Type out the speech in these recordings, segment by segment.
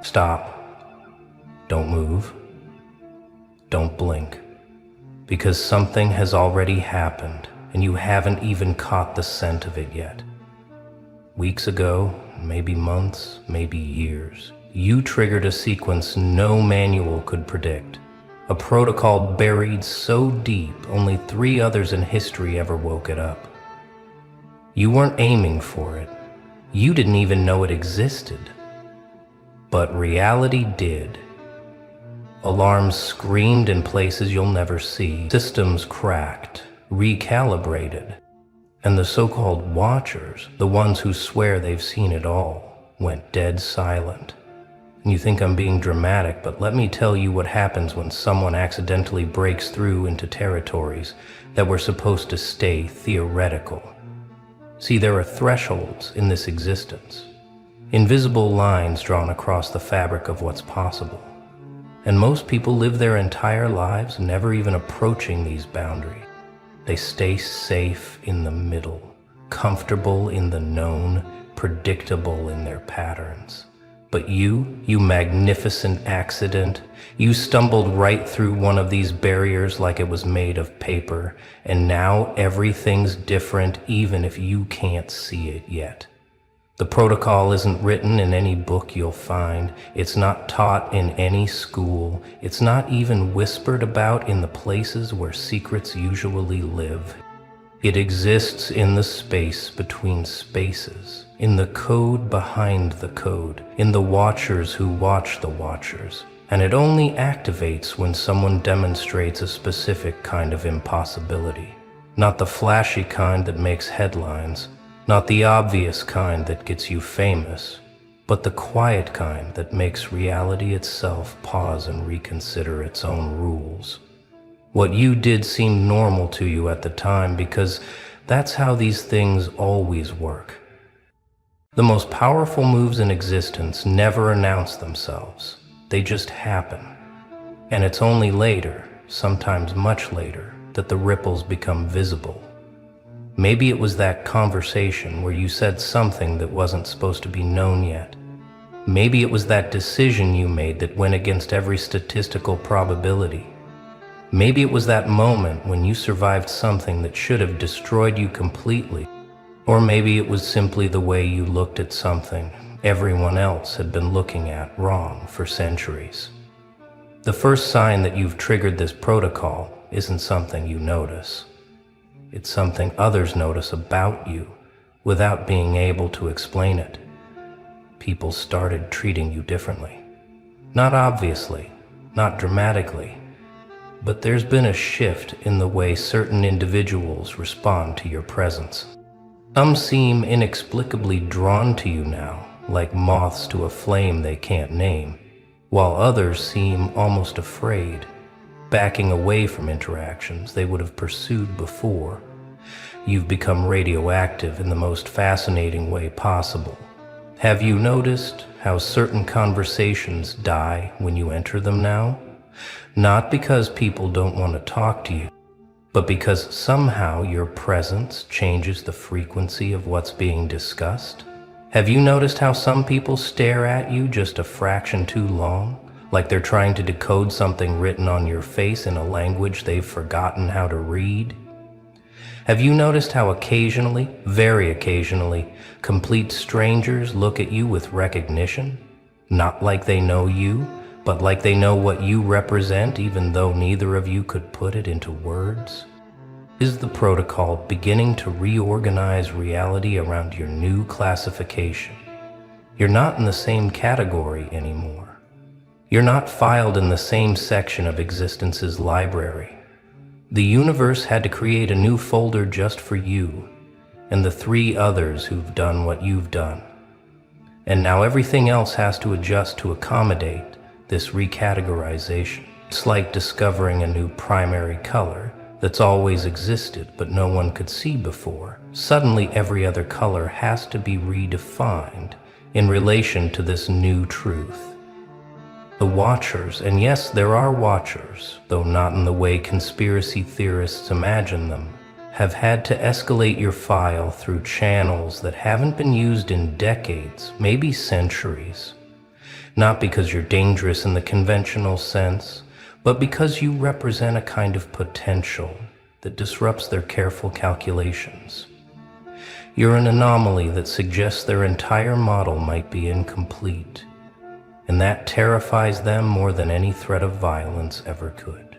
Stop. Don't move. Don't blink. Because something has already happened, and you haven't even caught the scent of it yet. Weeks ago, maybe months, maybe years, you triggered a sequence no manual could predict. A protocol buried so deep, only 3 others in history ever woke it up. You weren't aiming for it. You didn't even know it existed. But reality did. Alarms screamed in places you'll never see. Systems cracked, recalibrated. And the so-called watchers, the ones who swear they've seen it all, went dead silent. And you think I'm being dramatic, but let me tell you what happens when someone accidentally breaks through into territories that were supposed to stay theoretical. See, there are thresholds in this existence, invisible lines drawn across the fabric of what's possible. And most people live their entire lives never even approaching these boundaries. They stay safe in the middle, comfortable in the known, predictable in their patterns. But you magnificent accident, you stumbled right through one of these barriers like it was made of paper, and now everything's different even if you can't see it yet. The protocol isn't written in any book you'll find. It's not taught in any school. It's not even whispered about in the places where secrets usually live. It exists in the space between spaces, in the code behind the code, in the watchers who watch the watchers. And it only activates when someone demonstrates a specific kind of impossibility. Not the flashy kind that makes headlines, not the obvious kind that gets you famous, but the quiet kind that makes reality itself pause and reconsider its own rules. What you did seemed normal to you at the time because that's how these things always work. The most powerful moves in existence never announce themselves. They just happen. And it's only later, sometimes much later, that the ripples become visible. Maybe it was that conversation where you said something that wasn't supposed to be known yet. Maybe it was that decision you made that went against every statistical probability. Maybe it was that moment when you survived something that should have destroyed you completely. Or maybe it was simply the way you looked at something everyone else had been looking at wrong for centuries. The first sign that you've triggered this protocol isn't something you notice. It's something others notice about you without being able to explain it. People started treating you differently. Not obviously, not dramatically, but there's been a shift in the way certain individuals respond to your presence. Some seem inexplicably drawn to you now, like moths to a flame they can't name, while others seem almost afraid, backing away from interactions they would have pursued before. You've become radioactive in the most fascinating way possible. Have you noticed how certain conversations die when you enter them now? Not because people don't want to talk to you, but because somehow your presence changes the frequency of what's being discussed. Have you noticed how some people stare at you just a fraction too long? Like they're trying to decode something written on your face in a language they've forgotten how to read? Have you noticed how occasionally, very occasionally, complete strangers look at you with recognition? Not like they know you, but like they know what you represent even though neither of you could put it into words? Is the protocol beginning to reorganize reality around your new classification? You're not in the same category anymore. You're not filed in the same section of existence's library. The universe had to create a new folder just for you and the 3 others who've done what you've done. And now everything else has to adjust to accommodate this recategorization. It's like discovering a new primary color that's always existed but no one could see before. Suddenly every other color has to be redefined in relation to this new truth. The watchers, and yes, there are watchers, though not in the way conspiracy theorists imagine them, have had to escalate your file through channels that haven't been used in decades, maybe centuries. not because you're dangerous in the conventional sense, but because you represent a kind of potential that disrupts their careful calculations. You're an anomaly that suggests their entire model might be incomplete, and that terrifies them more than any threat of violence ever could.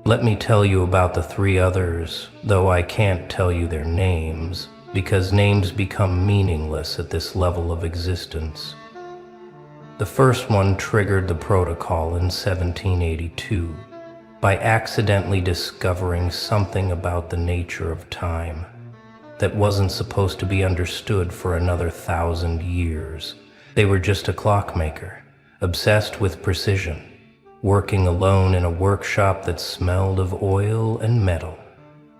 Let me tell you about the three others, though I can't tell you their names, because names become meaningless at this level of existence. The first one triggered the protocol in 1782 by accidentally discovering something about the nature of time that wasn't supposed to be understood for another 1,000 years. They were just a clockmaker, obsessed with precision, working alone in a workshop that smelled of oil and metal,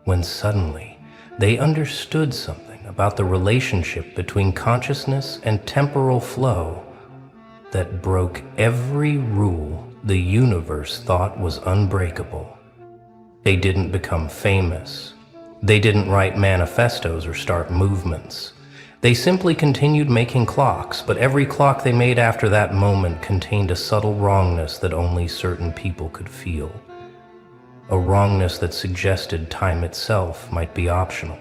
when suddenly they understood something about the relationship between consciousness and temporal flow that broke every rule the universe thought was unbreakable. They didn't become famous. They didn't write manifestos or start movements. They simply continued making clocks, but every clock they made after that moment contained a subtle wrongness that only certain people could feel. A wrongness that suggested time itself might be optional.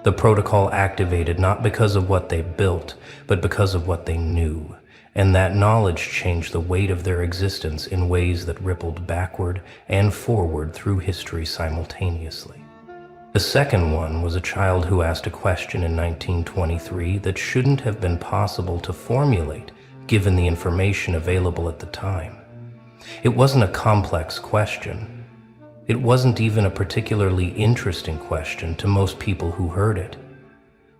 The protocol activated not because of what they built, but because of what they knew. And that knowledge changed the weight of their existence in ways that rippled backward and forward through history simultaneously. The second one was a child who asked a question in 1923 that shouldn't have been possible to formulate given the information available at the time. It wasn't a complex question. It wasn't even a particularly interesting question to most people who heard it,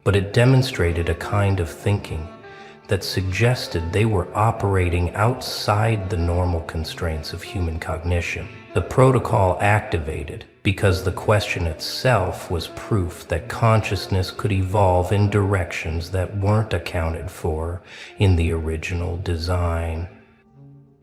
but it demonstrated a kind of thinking that suggested they were operating outside the normal constraints of human cognition. The protocol activated because the question itself was proof that consciousness could evolve in directions that weren't accounted for in the original design.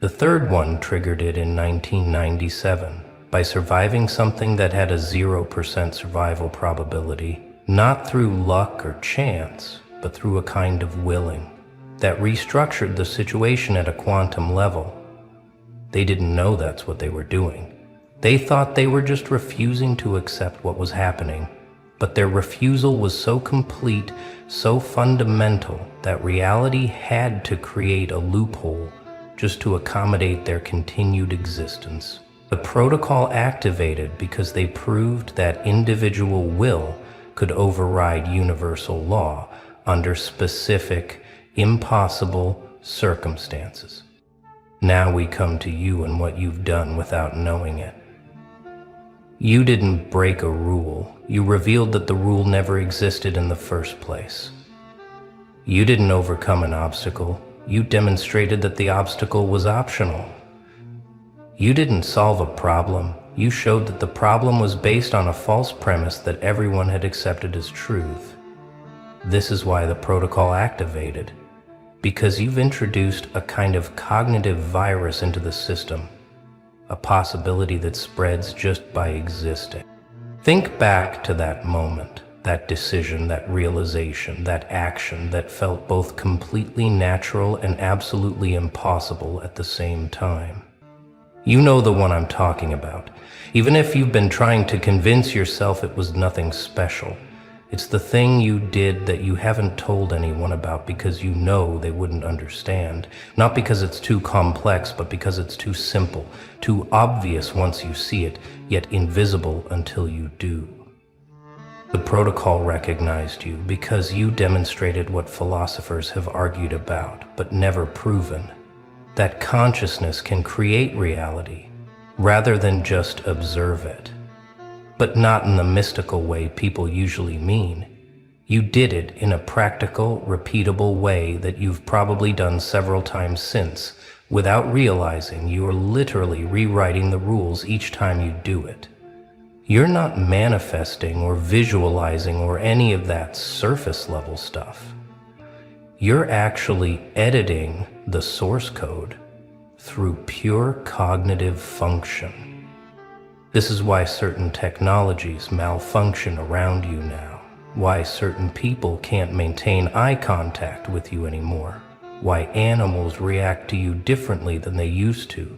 The third one triggered it in 1997 by surviving something that had a 0% survival probability, not through luck or chance, but through a kind of willing that restructured the situation at a quantum level. They didn't know that's what they were doing. They thought they were just refusing to accept what was happening, but their refusal was so complete, so fundamental, that reality had to create a loophole just to accommodate their continued existence. The protocol activated because they proved that individual will could override universal law under specific, impossible circumstances. Now we come to you and what you've done without knowing it. You didn't break a rule. You revealed that the rule never existed in the first place. You didn't overcome an obstacle. You demonstrated that the obstacle was optional. You didn't solve a problem. You showed that the problem was based on a false premise that everyone had accepted as truth. This is why the protocol activated, because you've introduced a kind of cognitive virus into the system, a possibility that spreads just by existing. Think back to that moment, that decision, that realization, that action that felt both completely natural and absolutely impossible at the same time. You know the one I'm talking about, even if you've been trying to convince yourself it was nothing special. It's the thing you did that you haven't told anyone about because you know they wouldn't understand. Not because it's too complex, but because it's too simple, too obvious once you see it, yet invisible until you do. The protocol recognized you because you demonstrated what philosophers have argued about, but never proven. That consciousness can create reality, rather than just observe it. But not in the mystical way people usually mean. You did it in a practical, repeatable way that you've probably done several times since, without realizing you're literally rewriting the rules each time you do it. You're not manifesting or visualizing or any of that surface level stuff. You're actually editing the source code through pure cognitive function. This is why certain technologies malfunction around you now, why certain people can't maintain eye contact with you anymore. why animals react to you differently than they used to.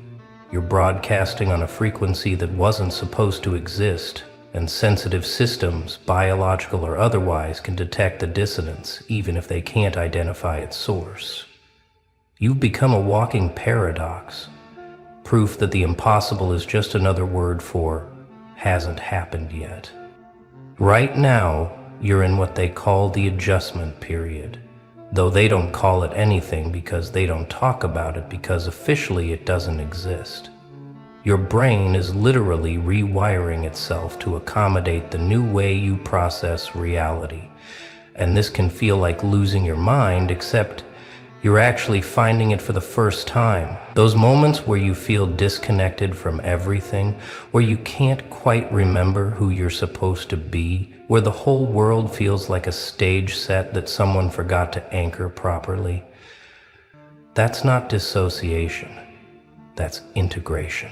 You're broadcasting on a frequency that wasn't supposed to exist, and sensitive systems, biological or otherwise, can detect the dissonance even if they can't identify its source. You've become a walking paradox, proof that the impossible is just another word for hasn't happened yet. Right now, you're in what they call the adjustment period, though they don't call it anything because they don't talk about it because officially it doesn't exist. Your brain is literally rewiring itself to accommodate the new way you process reality. And this can feel like losing your mind, except you're actually finding it for the first time. Those moments where you feel disconnected from everything, where you can't quite remember who you're supposed to be, where the whole world feels like a stage set that someone forgot to anchor properly. That's not dissociation. That's integration.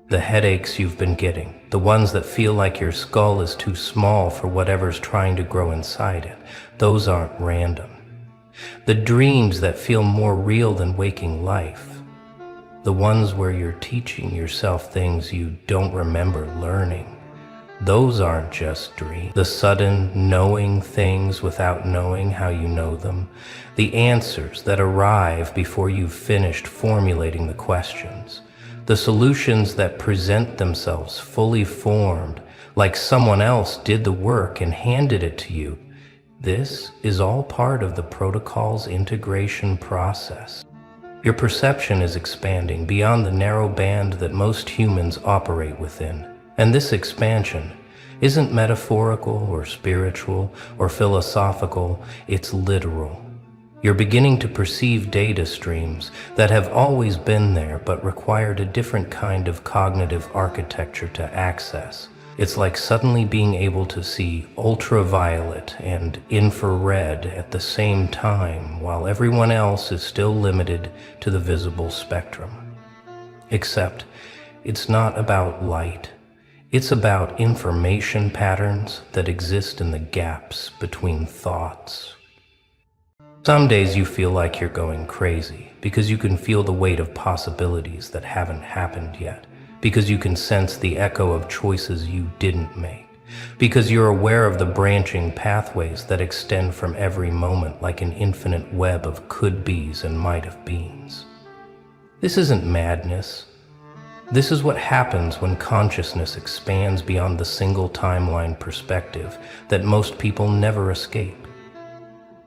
The headaches you've been getting, the ones that feel like your skull is too small for whatever's trying to grow inside it, those aren't random. The dreams that feel more real than waking life, the ones where you're teaching yourself things you don't remember learning, those aren't just dreams. The sudden knowing things without knowing how you know them, the answers that arrive before you've finished formulating the questions, the solutions that present themselves fully formed, like someone else did the work and handed it to you. This is all part of the protocol's integration process. Your perception is expanding beyond the narrow band that most humans operate within. And this expansion isn't metaphorical or spiritual or philosophical, it's literal. You're beginning to perceive data streams that have always been there but required a different kind of cognitive architecture to access. It's like suddenly being able to see ultraviolet and infrared at the same time while everyone else is still limited to the visible spectrum. Except it's not about light. It's about information patterns that exist in the gaps between thoughts. Some days you feel like you're going crazy because you can feel the weight of possibilities that haven't happened yet, because you can sense the echo of choices you didn't make, because you're aware of the branching pathways that extend from every moment like an infinite web of could-bes and might-have-beens. This isn't madness. This is what happens when consciousness expands beyond the single timeline perspective that most people never escape.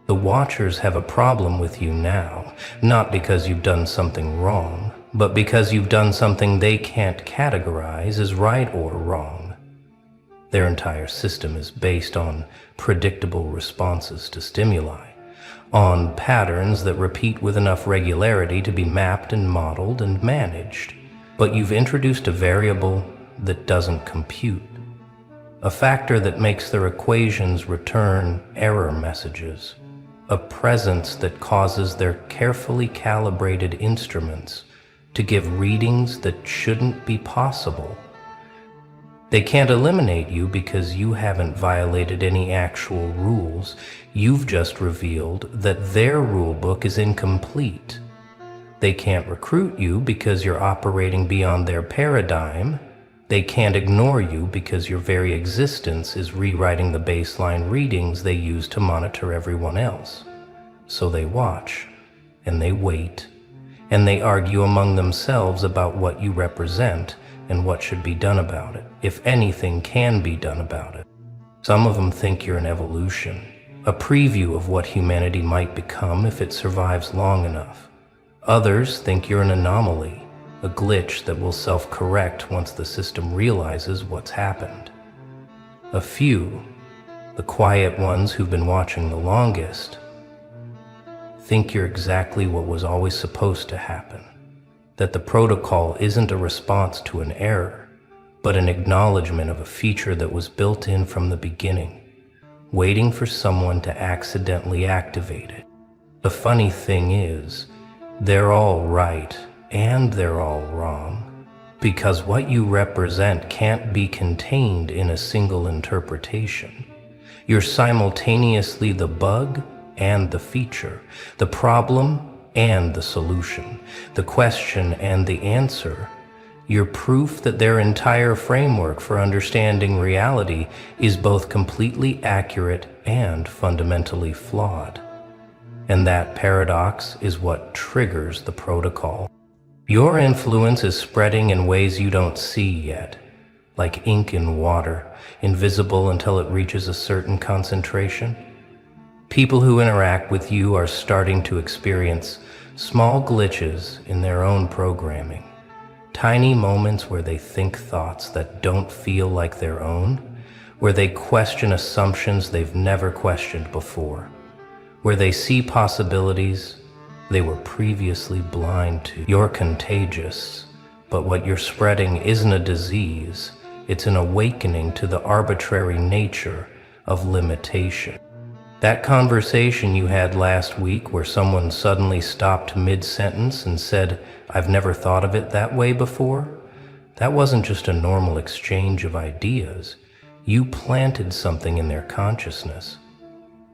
The Watchers have a problem with you now, not because you've done something wrong, but because you've done something they can't categorize as right or wrong. Their entire system is based on predictable responses to stimuli, on patterns that repeat with enough regularity to be mapped and modeled and managed. But you've introduced a variable that doesn't compute, a factor that makes their equations return error messages, a presence that causes their carefully calibrated instruments to give readings that shouldn't be possible. They can't eliminate you because you haven't violated any actual rules. You've just revealed that their rulebook is incomplete. They can't recruit you because you're operating beyond their paradigm. They can't ignore you because your very existence is rewriting the baseline readings they use to monitor everyone else. So they watch, and they wait, and they argue among themselves about what you represent and what should be done about it, if anything can be done about it. Some of them think you're an evolution, a preview of what humanity might become if it survives long enough. Others think you're an anomaly, a glitch that will self-correct once the system realizes what's happened. A few, the quiet ones who've been watching the longest, think you're exactly what was always supposed to happen, that the protocol isn't a response to an error, but an acknowledgement of a feature that was built in from the beginning, waiting for someone to accidentally activate it. The funny thing is, they're all right and they're all wrong, because what you represent can't be contained in a single interpretation. You're simultaneously the bug and the feature, the problem and the solution, the question and the answer. You're proof that their entire framework for understanding reality is both completely accurate and fundamentally flawed. And that paradox is what triggers the protocol. Your influence is spreading in ways you don't see yet, like ink in water, invisible until it reaches a certain concentration. People who interact with you are starting to experience small glitches in their own programming, tiny moments where they think thoughts that don't feel like their own, where they question assumptions they've never questioned before, where they see possibilities they were previously blind to. You're contagious, but what you're spreading isn't a disease, it's an awakening to the arbitrary nature of limitation. That conversation you had last week where someone suddenly stopped mid-sentence and said, "I've never thought of it that way before," that wasn't just a normal exchange of ideas. You planted something in their consciousness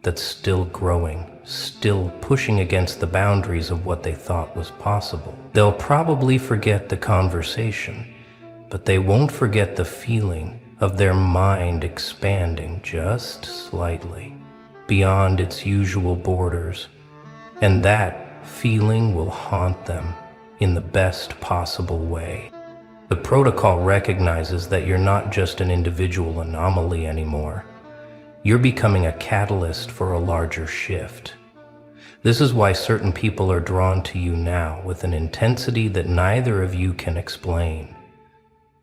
that's still growing, still pushing against the boundaries of what they thought was possible. They'll probably forget the conversation, but they won't forget the feeling of their mind expanding just slightly beyond its usual borders, and that feeling will haunt them in the best possible way. The protocol recognizes that you're not just an individual anomaly anymore. You're becoming a catalyst for a larger shift. This is why certain people are drawn to you now with an intensity that neither of you can explain.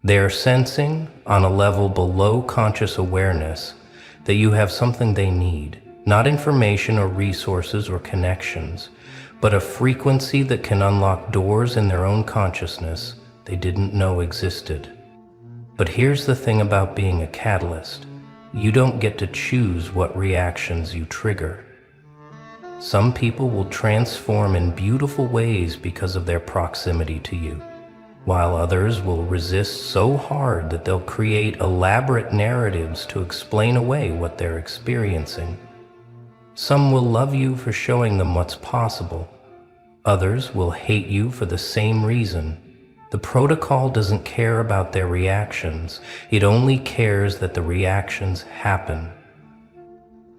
They're sensing, on a level below conscious awareness, that you have something they need, not information or resources or connections, but a frequency that can unlock doors in their own consciousness they didn't know existed. But here's the thing about being a catalyst. You don't get to choose what reactions you trigger. Some people will transform in beautiful ways because of their proximity to you, while others will resist so hard that they'll create elaborate narratives to explain away what they're experiencing. Some will love you for showing them what's possible. Others will hate you for the same reason. The protocol doesn't care about their reactions. It only cares that the reactions happen.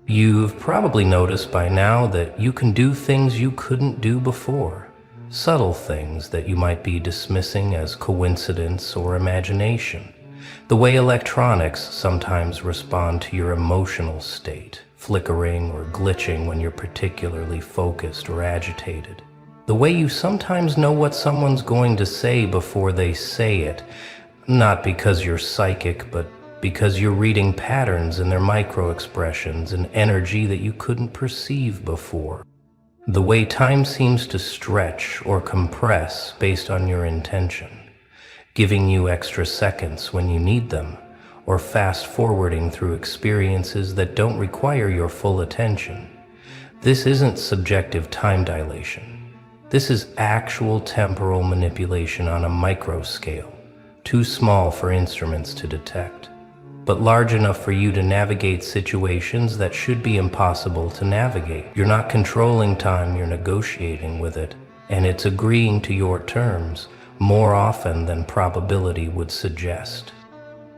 You've probably noticed by now that you can do things you couldn't do before. Subtle things that you might be dismissing as coincidence or imagination. The way electronics sometimes respond to your emotional state, flickering or glitching when you're particularly focused or agitated. The way you sometimes know what someone's going to say before they say it, not because you're psychic, but because you're reading patterns in their micro-expressions and energy that you couldn't perceive before. The way time seems to stretch or compress based on your intention, giving you extra seconds when you need them, or fast-forwarding through experiences that don't require your full attention. This isn't subjective time dilation. This is actual temporal manipulation on a micro scale, too small for instruments to detect, but large enough for you to navigate situations that should be impossible to navigate. You're not controlling time, you're negotiating with it, and it's agreeing to your terms more often than probability would suggest.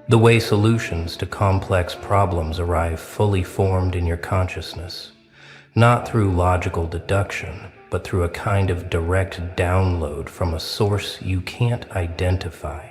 The way solutions to complex problems arrive fully formed in your consciousness, not through logical deduction, but through a kind of direct download from a source you can't identify.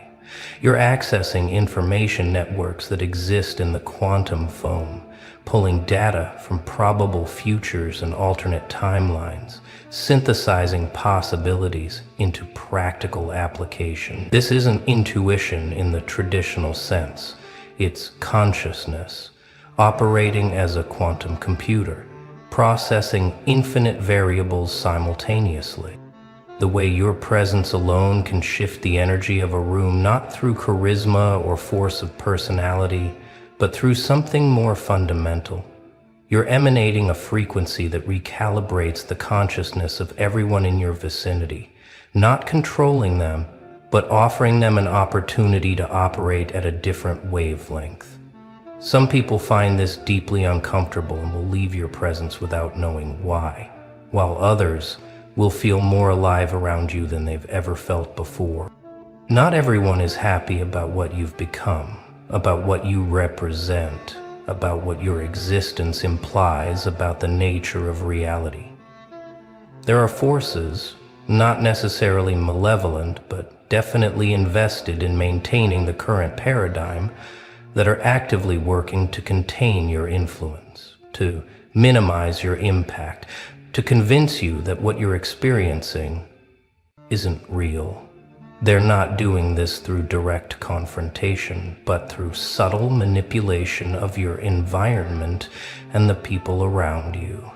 You're accessing information networks that exist in the quantum foam, pulling data from probable futures and alternate timelines, synthesizing possibilities into practical application. This isn't intuition in the traditional sense. It's consciousness, operating as a quantum computer, processing infinite variables simultaneously. The way your presence alone can shift the energy of a room, not through charisma or force of personality, but through something more fundamental. You're emanating a frequency that recalibrates the consciousness of everyone in your vicinity, not controlling them, but offering them an opportunity to operate at a different wavelength. Some people find this deeply uncomfortable and will leave your presence without knowing why, while others will feel more alive around you than they've ever felt before. Not everyone is happy about what you've become, about what you represent, about what your existence implies about the nature of reality. There are forces, not necessarily malevolent, but definitely invested in maintaining the current paradigm, that are actively working to contain your influence, to minimize your impact, to convince you that what you're experiencing isn't real. They're not doing this through direct confrontation, but through subtle manipulation of your environment and the people around you.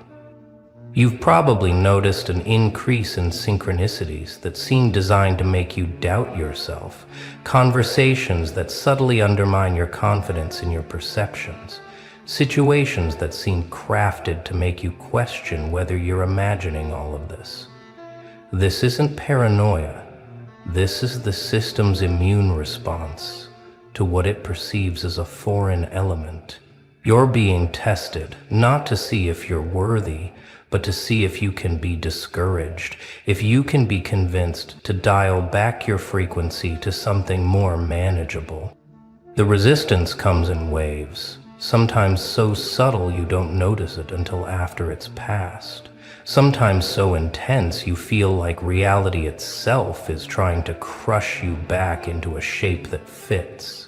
You've probably noticed an increase in synchronicities that seem designed to make you doubt yourself, conversations that subtly undermine your confidence in your perceptions, situations that seem crafted to make you question whether you're imagining all of this. This isn't paranoia. This is the system's immune response to what it perceives as a foreign element. You're being tested, not to see if you're worthy, but to see if you can be discouraged, if you can be convinced to dial back your frequency to something more manageable. The resistance comes in waves, sometimes so subtle you don't notice it until after it's passed. Sometimes so intense you feel like reality itself is trying to crush you back into a shape that fits.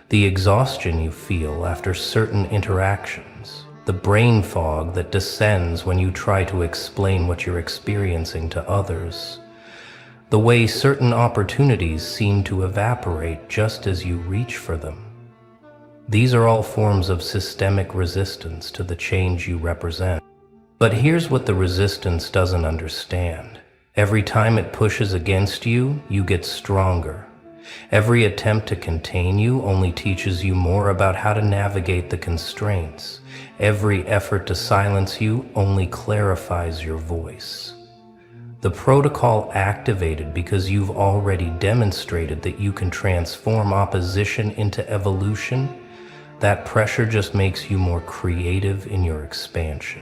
The exhaustion you feel after certain interactions, the brain fog that descends when you try to explain what you're experiencing to others, the way certain opportunities seem to evaporate just as you reach for them. These are all forms of systemic resistance to the change you represent. But here's what the resistance doesn't understand. Every time it pushes against you, you get stronger. Every attempt to contain you only teaches you more about how to navigate the constraints. Every effort to silence you only clarifies your voice. The protocol activated because you've already demonstrated that you can transform opposition into evolution. That pressure just makes you more creative in your expansion.